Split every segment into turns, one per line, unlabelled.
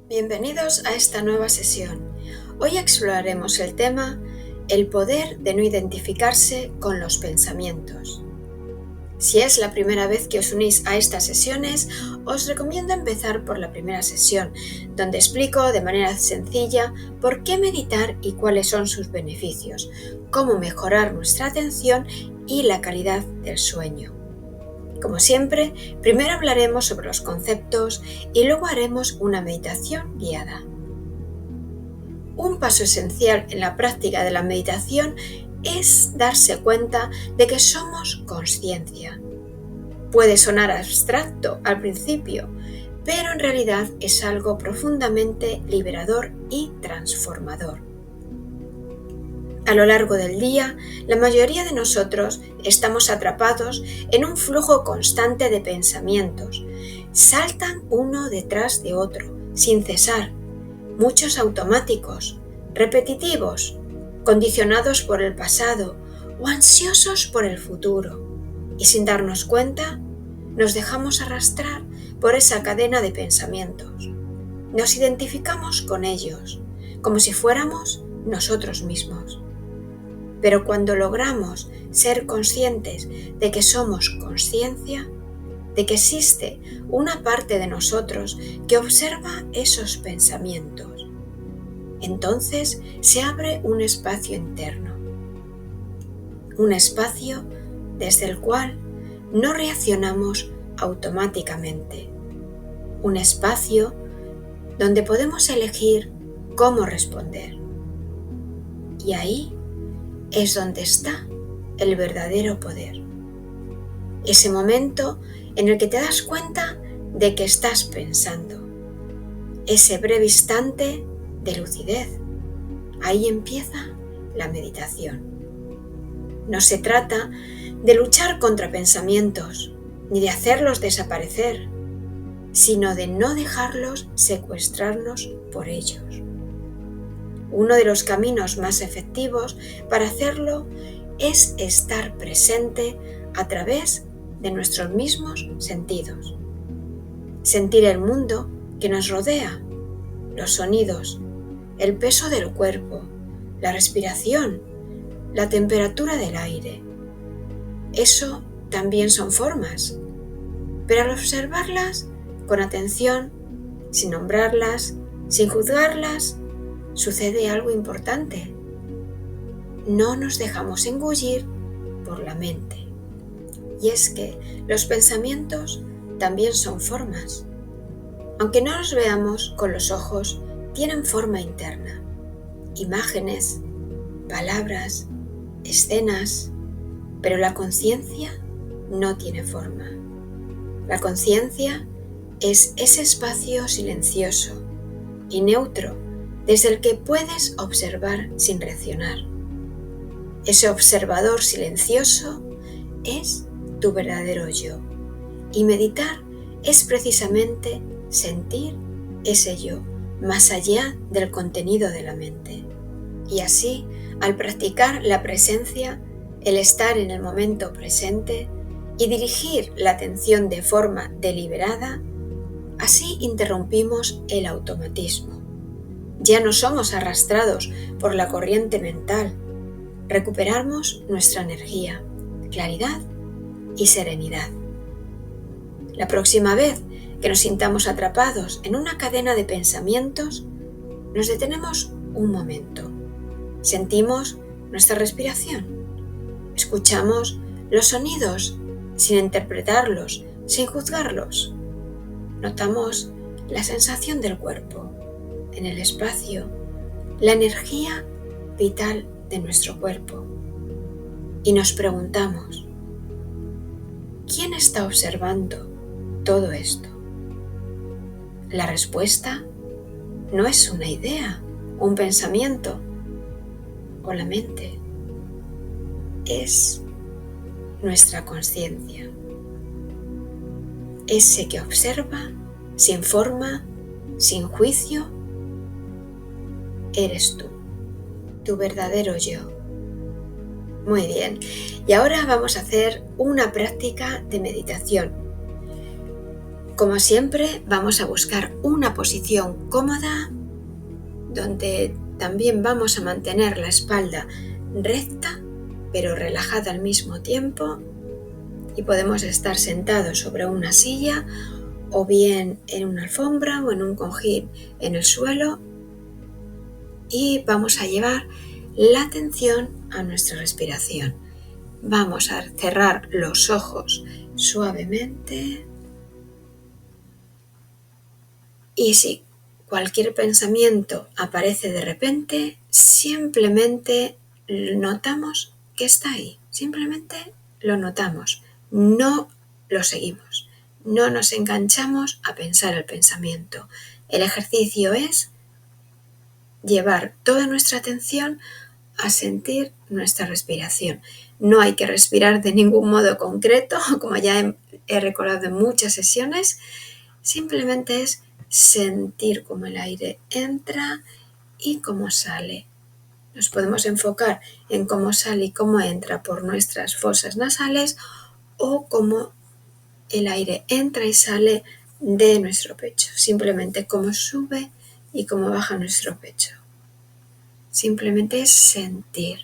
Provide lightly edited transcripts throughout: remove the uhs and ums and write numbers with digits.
Bienvenidos a esta nueva sesión. Hoy exploraremos el tema el poder de no identificarse con los pensamientos. Si es la primera vez que os unís a estas sesiones, os recomiendo empezar por la primera sesión, donde explico de manera sencilla por qué meditar y cuáles son sus beneficios, cómo mejorar nuestra atención y la calidad del sueño. Como siempre, primero hablaremos sobre los conceptos y luego haremos una meditación guiada. Un paso esencial en la práctica de la meditación es darse cuenta de que somos consciencia. Puede sonar abstracto al principio, pero en realidad es algo profundamente liberador y transformador. A lo largo del día, la mayoría de nosotros estamos atrapados en un flujo constante de pensamientos. Saltan uno detrás de otro, sin cesar, muchos automáticos, repetitivos, condicionados por el pasado o ansiosos por el futuro. Y sin darnos cuenta, nos dejamos arrastrar por esa cadena de pensamientos. Nos identificamos con ellos, como si fuéramos nosotros mismos. Pero cuando logramos ser conscientes de que somos consciencia, de que existe una parte de nosotros que observa esos pensamientos, entonces se abre un espacio interno, un espacio desde el cual no reaccionamos automáticamente, un espacio donde podemos elegir cómo responder. Y ahí es donde está el verdadero poder. Ese momento en el que te das cuenta de que estás pensando. Ese breve instante de lucidez. Ahí empieza la meditación. No se trata de luchar contra pensamientos, ni de hacerlos desaparecer, sino de no dejarlos secuestrarnos por ellos. Uno de los caminos más efectivos para hacerlo es estar presente a través de nuestros mismos sentidos. Sentir el mundo que nos rodea, los sonidos, el peso del cuerpo, la respiración, la temperatura del aire. Eso también son formas, pero al observarlas con atención, sin nombrarlas, sin juzgarlas, sucede algo importante. No nos dejamos engullir por la mente. Y es que los pensamientos también son formas. Aunque no los veamos con los ojos, tienen forma interna. Imágenes, palabras, escenas, pero la conciencia no tiene forma. La conciencia es ese espacio silencioso y neutro desde el que puedes observar sin reaccionar. Ese observador silencioso es tu verdadero yo. Y meditar es precisamente sentir ese yo, más allá del contenido de la mente. Y así, al practicar la presencia, el estar en el momento presente y dirigir la atención de forma deliberada, así interrumpimos el automatismo. Ya no somos arrastrados por la corriente mental. Recuperamos nuestra energía, claridad y serenidad. La próxima vez que nos sintamos atrapados en una cadena de pensamientos, nos detenemos un momento. Sentimos nuestra respiración. Escuchamos los sonidos sin interpretarlos, sin juzgarlos. Notamos la sensación del cuerpo en el espacio, la energía vital de nuestro cuerpo. Y nos preguntamos, ¿quién está observando todo esto? La respuesta no es una idea, un pensamiento o la mente. Es nuestra conciencia. Ese que observa sin forma, sin juicio, eres tú, tu verdadero yo. Muy bien, y ahora vamos a hacer una práctica de meditación. Como siempre, vamos a buscar una posición cómoda donde también vamos a mantener la espalda recta pero relajada al mismo tiempo, y podemos estar sentados sobre una silla o bien en una alfombra o en un cojín en el suelo, y vamos a llevar la atención a nuestra respiración. Vamos a cerrar los ojos suavemente, y si cualquier pensamiento aparece de repente, simplemente notamos que está ahí, simplemente lo notamos, no lo seguimos, no nos enganchamos a pensar el pensamiento. El ejercicio es llevar toda nuestra atención a sentir nuestra respiración. No hay que respirar de ningún modo concreto, como ya he recordado en muchas sesiones, simplemente es sentir cómo el aire entra y cómo sale. Nos podemos enfocar en cómo sale y cómo entra por nuestras fosas nasales, o cómo el aire entra y sale de nuestro pecho, simplemente cómo sube y cómo baja nuestro pecho. Simplemente es sentir.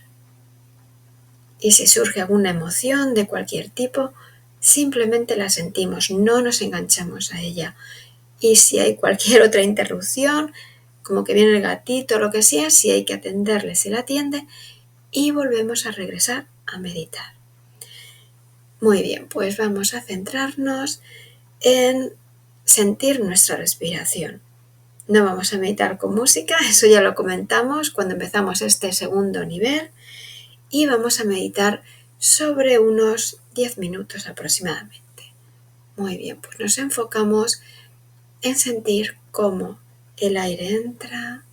Y si surge alguna emoción de cualquier tipo, simplemente la sentimos, no nos enganchamos a ella. Y si hay cualquier otra interrupción, como que viene el gatito o lo que sea, si hay que atenderle, se la atiende y volvemos a regresar a meditar. Muy bien, pues vamos a centrarnos en sentir nuestra respiración. No vamos a meditar con música, eso ya lo comentamos cuando empezamos este segundo nivel, y vamos a meditar sobre unos 10 minutos aproximadamente. Muy bien, pues nos enfocamos en sentir cómo el aire entra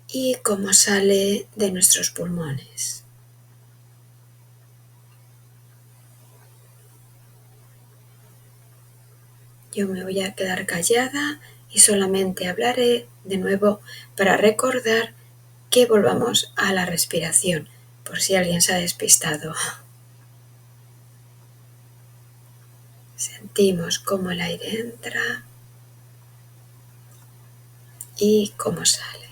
y cómo sale de nuestros pulmones. Yo me voy a quedar callada y solamente hablaré de nuevo para recordar que volvamos a la respiración, por si alguien se ha despistado. Sentimos cómo el aire entra y cómo sale.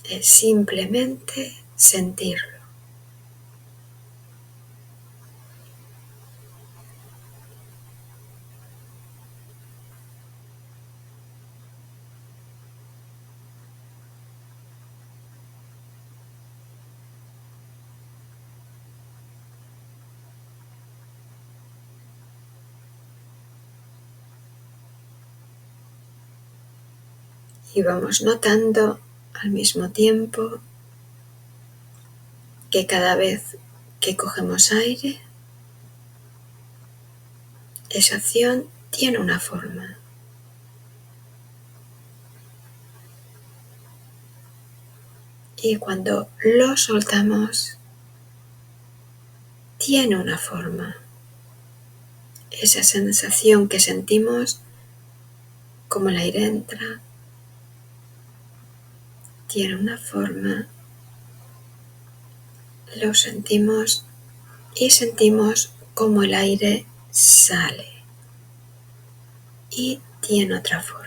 Es simplemente sentirlo. Y vamos notando al mismo tiempo que cada vez que cogemos aire, esa acción tiene una forma. Y cuando lo soltamos, tiene una forma. Esa sensación que sentimos como el aire entra, tiene una forma. Lo sentimos y sentimos como el aire sale y tiene otra forma.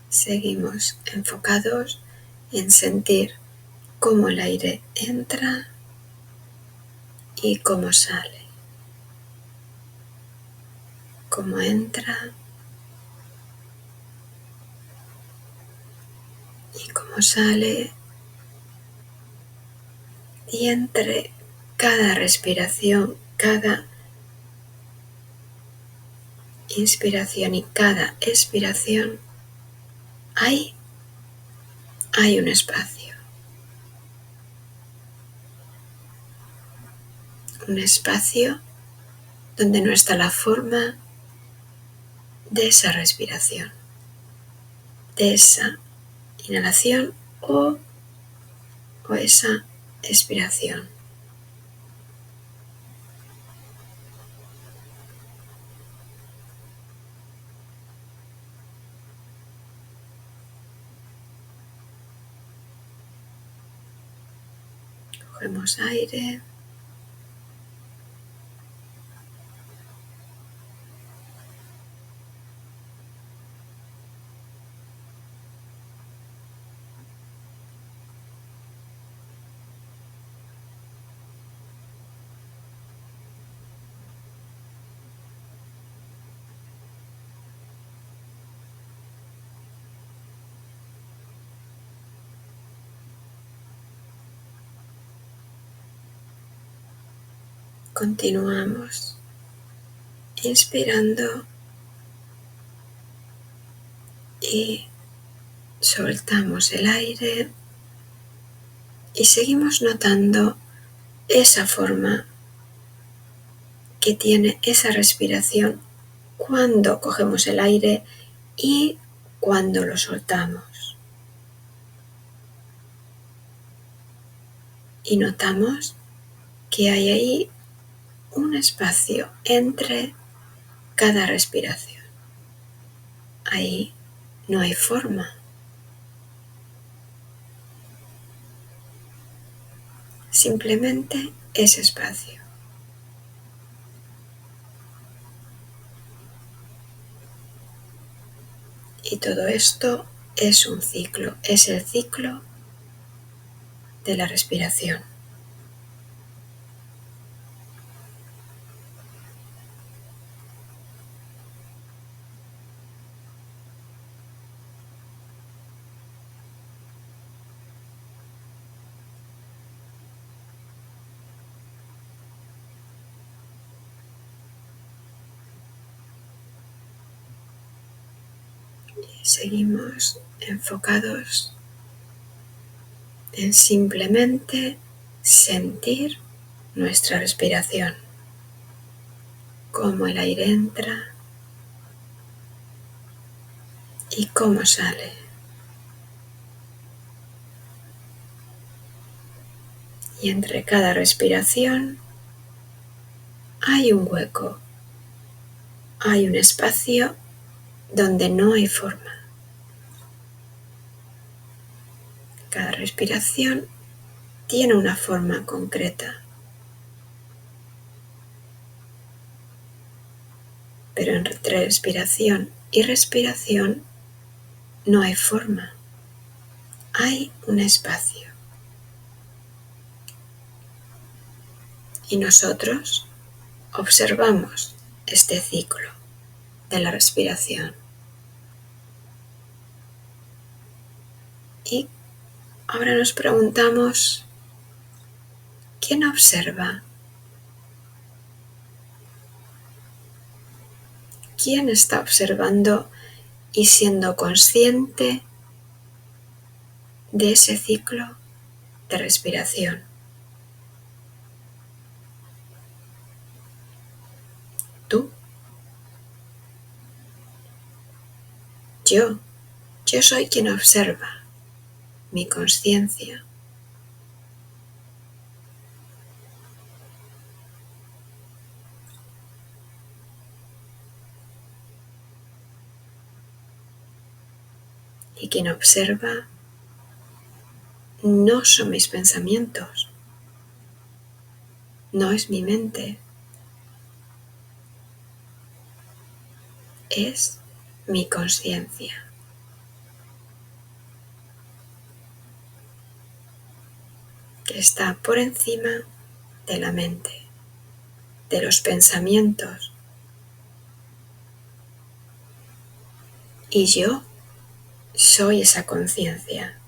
Seguimos enfocados en sentir cómo el aire entra y cómo sale. Cómo entra y cómo sale. Y entre cada respiración, cada inspiración y cada expiración hay un espacio. Un espacio donde no está la forma de esa respiración, de esa inhalación o esa expiración. Cogemos aire. Continuamos inspirando y soltamos el aire y seguimos notando esa forma que tiene esa respiración cuando cogemos el aire y cuando lo soltamos. Y notamos que hay ahí un espacio entre cada respiración. Ahí no hay forma. Simplemente ese espacio. Y todo esto es un ciclo, es el ciclo de la respiración. Seguimos enfocados en simplemente sentir nuestra respiración, cómo el aire entra y cómo sale. Y entre cada respiración hay un hueco, hay un espacio donde no hay forma. Cada respiración tiene una forma concreta, pero entre respiración y respiración no hay forma, hay un espacio. Y nosotros observamos este ciclo de la respiración. Y ahora nos preguntamos, ¿quién observa? ¿Quién está observando y siendo consciente de ese ciclo de respiración? ¿Tú? Yo soy quien observa, mi conciencia. Y quien observa no son mis pensamientos, no es mi mente, es mi conciencia, que está por encima de la mente, de los pensamientos. Y yo soy esa conciencia.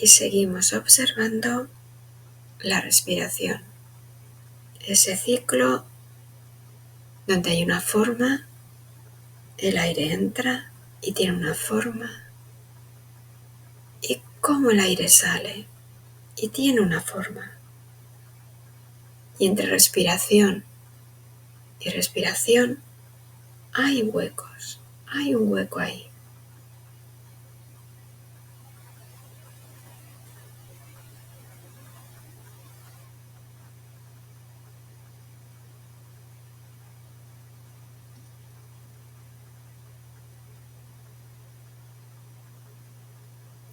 Y seguimos observando la respiración, ese ciclo donde hay una forma, el aire entra y tiene una forma, y cómo el aire sale y tiene una forma. Y entre respiración y respiración hay huecos, hay un hueco ahí.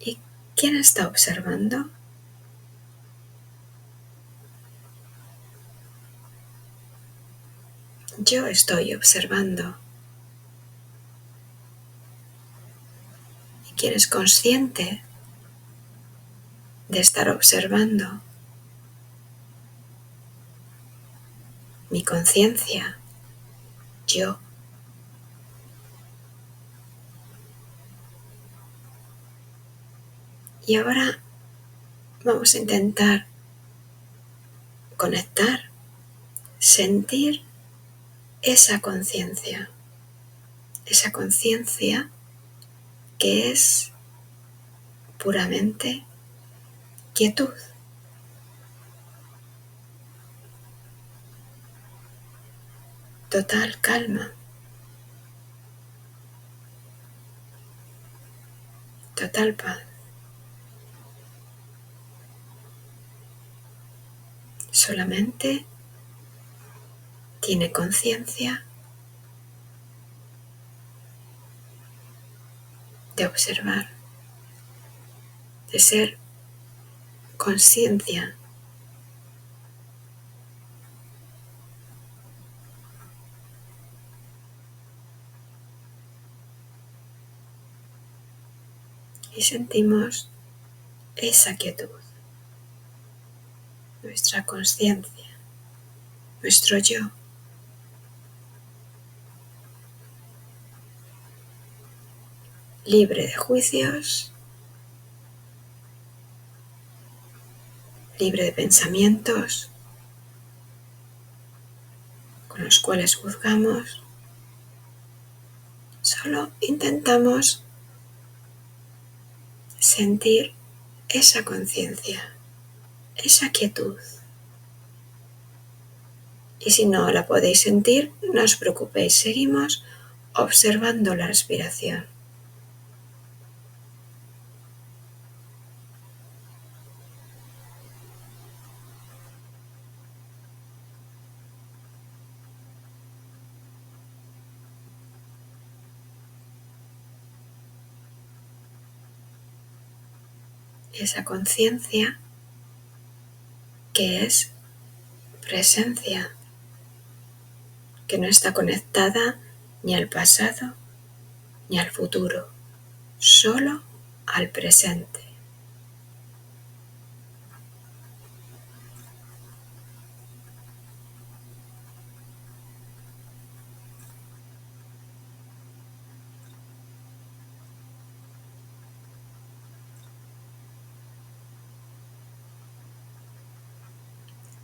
¿Y quién está observando? Yo estoy observando. ¿Y quién es consciente de estar observando? Mi conciencia, yo. Y ahora vamos a intentar conectar, sentir esa conciencia que es puramente quietud. Total calma, total paz. Solamente tiene conciencia de observar, de ser conciencia. Y sentimos esa quietud, nuestra conciencia, nuestro yo. Libre de juicios, libre de pensamientos con los cuales juzgamos. Solo intentamos sentir esa conciencia, esa quietud. Y si no la podéis sentir, no os preocupéis, seguimos observando la respiración. Esa conciencia que es presencia, que no está conectada ni al pasado ni al futuro, solo al presente.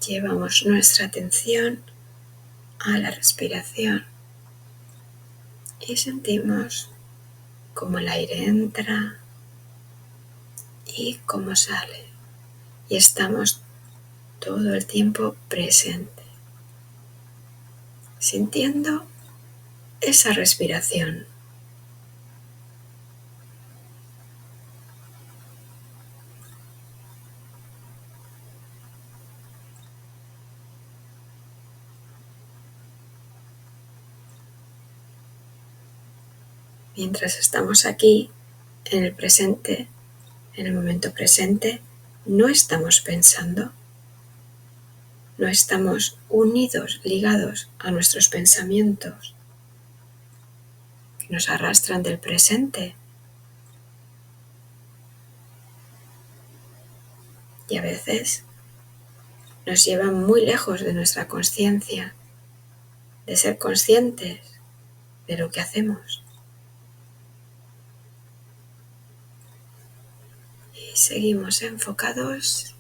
Llevamos nuestra atención a la respiración y sentimos cómo el aire entra y cómo sale. Y estamos todo el tiempo presente, sintiendo esa respiración. Mientras estamos aquí, en el presente, en el momento presente, no estamos pensando, no estamos unidos, ligados a nuestros pensamientos que nos arrastran del presente. Y a veces nos llevan muy lejos de nuestra conciencia, de ser conscientes de lo que hacemos. Y seguimos enfocados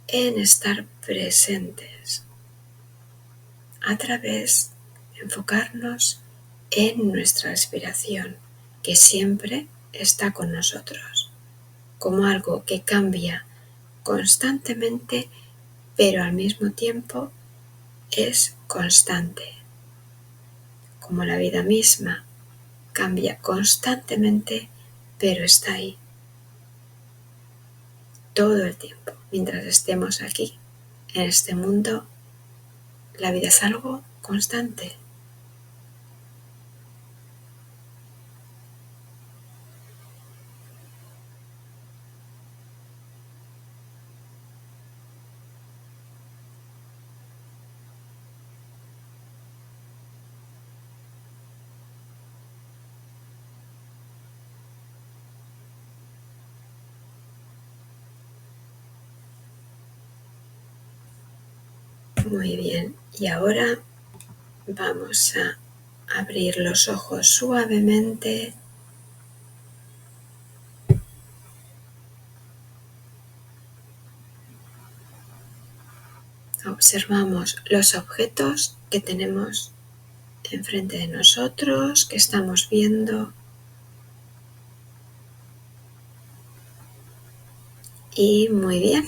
en estar presentes a través de enfocarnos en nuestra respiración, que siempre está con nosotros, como algo que cambia constantemente, pero al mismo tiempo es constante, como la vida misma cambia constantemente, pero está ahí todo el tiempo. Mientras estemos aquí, en este mundo, la vida es algo constante. Muy bien, y ahora vamos a abrir los ojos suavemente. Observamos los objetos que tenemos enfrente de nosotros, que estamos viendo. Y muy bien.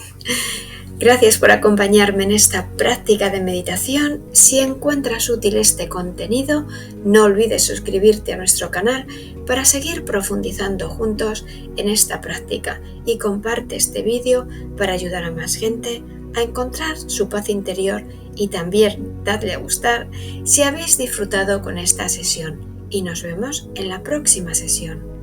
Gracias por acompañarme en esta práctica de meditación. Si encuentras útil este contenido, no olvides suscribirte a nuestro canal para seguir profundizando juntos en esta práctica y comparte este vídeo para ayudar a más gente a encontrar su paz interior y también dadle a gustar si habéis disfrutado con esta sesión. Y nos vemos en la próxima sesión.